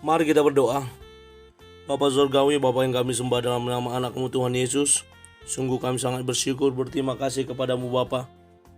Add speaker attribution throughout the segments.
Speaker 1: Mari kita berdoa. Bapa Surgawi, Bapa yang kami sembah dalam nama anak-Mu Tuhan Yesus, sungguh kami sangat bersyukur, berterima kasih kepadamu Bapa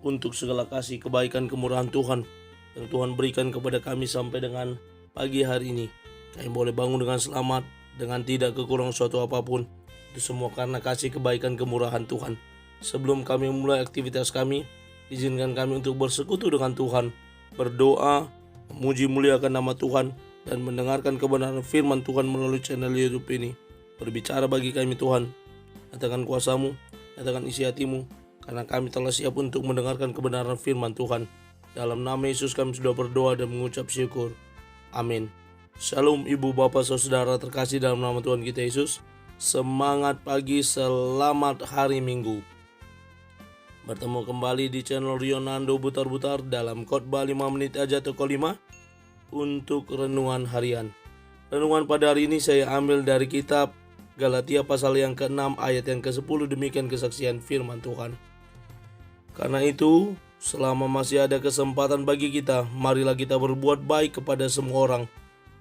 Speaker 1: untuk segala kasih, kebaikan, kemurahan Tuhan yang Tuhan berikan kepada kami sampai dengan pagi hari ini. Kami boleh bangun dengan selamat, dengan tidak kekurangan suatu apapun. Itu semua karena kasih, kebaikan, kemurahan Tuhan. Sebelum kami memulai aktivitas kami, izinkan kami untuk bersekutu dengan Tuhan, berdoa, memuji muliakan nama Tuhan, dan mendengarkan kebenaran firman Tuhan melalui channel YouTube ini. Berbicara bagi kami Tuhan, nyatakan kuasa-Mu, nyatakan isi hati-Mu, karena kami telah siap untuk mendengarkan kebenaran firman Tuhan. Dalam nama Yesus kami sudah berdoa dan mengucap syukur. Amin. Shalom ibu bapak saudara terkasih dalam nama Tuhan kita Yesus. Semangat pagi, selamat hari Minggu. Bertemu kembali di channel Rionando Butar-Butar dalam khotbah 5 menit aja toko 5 untuk renungan harian. Renungan pada hari ini saya ambil dari kitab Galatia pasal yang ke-6 ayat yang ke-10, demikian kesaksian firman Tuhan. Karena itu, selama masih ada kesempatan bagi kita, marilah kita berbuat baik kepada semua orang,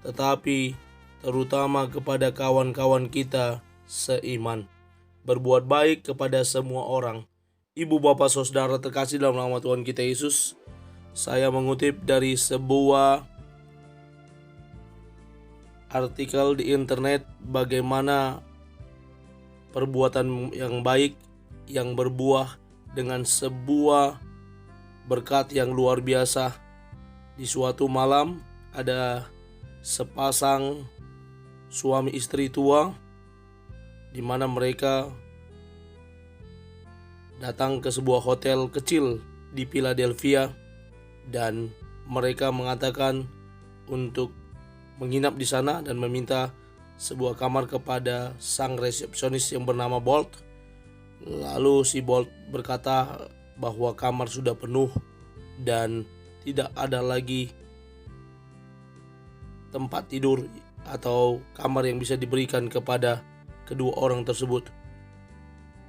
Speaker 1: tetapi terutama kepada kawan-kawan kita seiman. Berbuat baik kepada semua orang. Ibu bapak saudara terkasih dalam nama Tuhan kita Yesus, saya mengutip dari sebuah artikel di internet bagaimana perbuatan yang baik yang berbuah dengan sebuah berkat yang luar biasa. Di suatu malam ada sepasang suami istri tua di mana mereka datang ke sebuah hotel kecil di Philadelphia dan mereka mengatakan untuk menginap di sana dan meminta sebuah kamar kepada sang resepsionis yang bernama Bolt. Lalu si Bolt berkata bahwa kamar sudah penuh dan tidak ada lagi tempat tidur atau kamar yang bisa diberikan kepada kedua orang tersebut.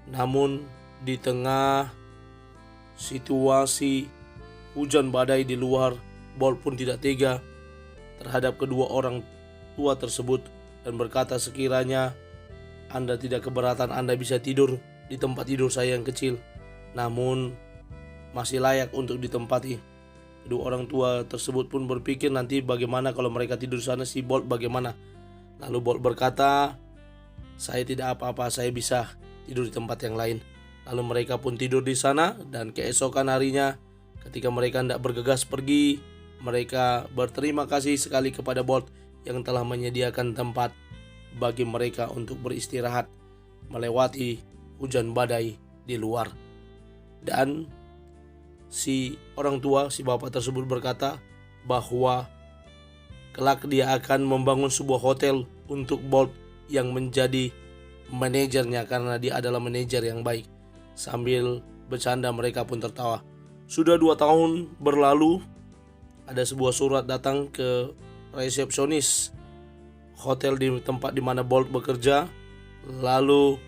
Speaker 1: Namun di tengah situasi hujan badai di luar, Bolt pun tidak tega terhadap kedua orang tua tersebut dan berkata, sekiranya Anda tidak keberatan, Anda bisa tidur di tempat tidur saya yang kecil, namun masih layak untuk ditempati. Kedua orang tua tersebut pun berpikir nanti bagaimana kalau mereka tidur di sana, si Bolt bagaimana. Lalu Bolt berkata, saya tidak apa-apa, saya bisa tidur di tempat yang lain. Lalu mereka pun tidur di sana dan keesokan harinya ketika mereka hendak bergegas pergi, mereka berterima kasih sekali kepada Bolt yang telah menyediakan tempat bagi mereka untuk beristirahat melewati hujan badai di luar. Dan si orang tua, si bapak tersebut berkata bahwa kelak dia akan membangun sebuah hotel untuk Bolt yang menjadi manajernya karena dia adalah manajer yang baik. Sambil bercanda mereka pun tertawa. Sudah 2 tahun berlalu, ada sebuah surat datang ke resepsionis hotel di tempat di mana Bolt bekerja. Lalu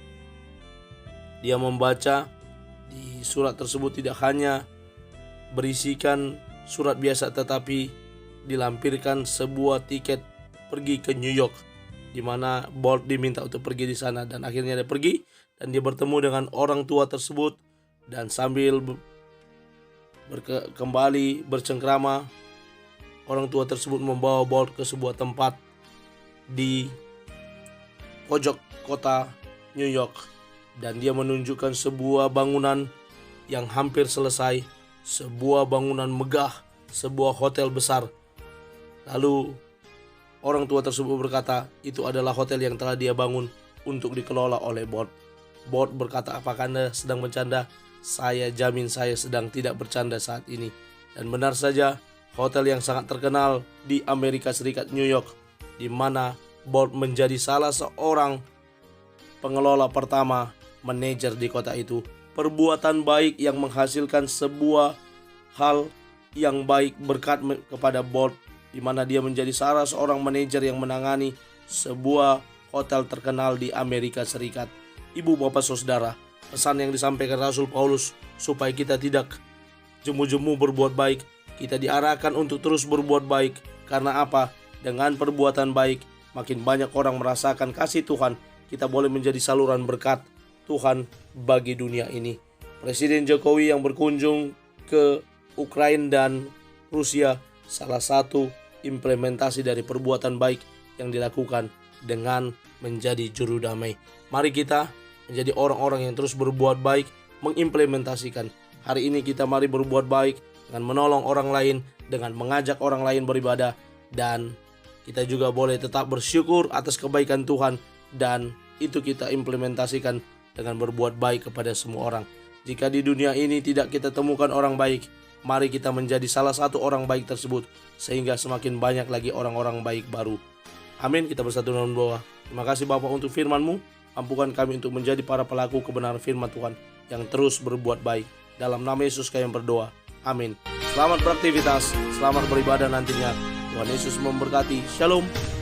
Speaker 1: dia membaca di surat tersebut tidak hanya berisikan surat biasa, tetapi dilampirkan sebuah tiket pergi ke New York, di mana Bolt diminta untuk pergi di sana. Dan akhirnya dia pergi dan dia bertemu dengan orang tua tersebut dan sambil kembali bercengkrama, orang tua tersebut membawa Bolt ke sebuah tempat di pojok kota New York dan dia menunjukkan sebuah bangunan yang hampir selesai, sebuah bangunan megah, sebuah hotel besar. Lalu orang tua tersebut berkata, itu adalah hotel yang telah dia bangun untuk dikelola oleh Bolt. Bolt berkata, apakah Anda sedang bercanda? Saya jamin saya sedang tidak bercanda saat ini. Dan benar saja, hotel yang sangat terkenal di Amerika Serikat, New York, di mana Bolt menjadi salah seorang pengelola pertama, manajer di kota itu. Perbuatan baik yang menghasilkan sebuah hal yang baik berkat kepada Bolt, di mana dia menjadi salah seorang manajer yang menangani sebuah hotel terkenal di Amerika Serikat. Ibu bapak saudara, pesan yang disampaikan Rasul Paulus supaya kita tidak jemu-jemu berbuat baik. Kita diarahkan untuk terus berbuat baik. Karena apa? Dengan perbuatan baik, makin banyak orang merasakan kasih Tuhan. Kita boleh menjadi saluran berkat Tuhan bagi dunia ini. Presiden Jokowi yang berkunjung ke Ukraina dan Rusia, salah satu implementasi dari perbuatan baik yang dilakukan dengan menjadi juru damai. Mari kita menjadi orang-orang yang terus berbuat baik, mengimplementasikan. Hari ini kita mari berbuat baik dengan menolong orang lain, dengan mengajak orang lain beribadah, dan kita juga boleh tetap bersyukur atas kebaikan Tuhan, dan itu kita implementasikan dengan berbuat baik kepada semua orang. Jika di dunia ini tidak kita temukan orang baik, mari kita menjadi salah satu orang baik tersebut, sehingga semakin banyak lagi orang-orang baik baru. Amin. Kita bersatu dalam doa. Terima kasih Bapa untuk firman-Mu. Ampunkan kami untuk menjadi para pelaku kebenaran firman Tuhan yang terus berbuat baik. Dalam nama Yesus kami berdoa. Amin. Selamat beraktivitas, selamat beribadah nantinya. Tuhan Yesus memberkati. Shalom.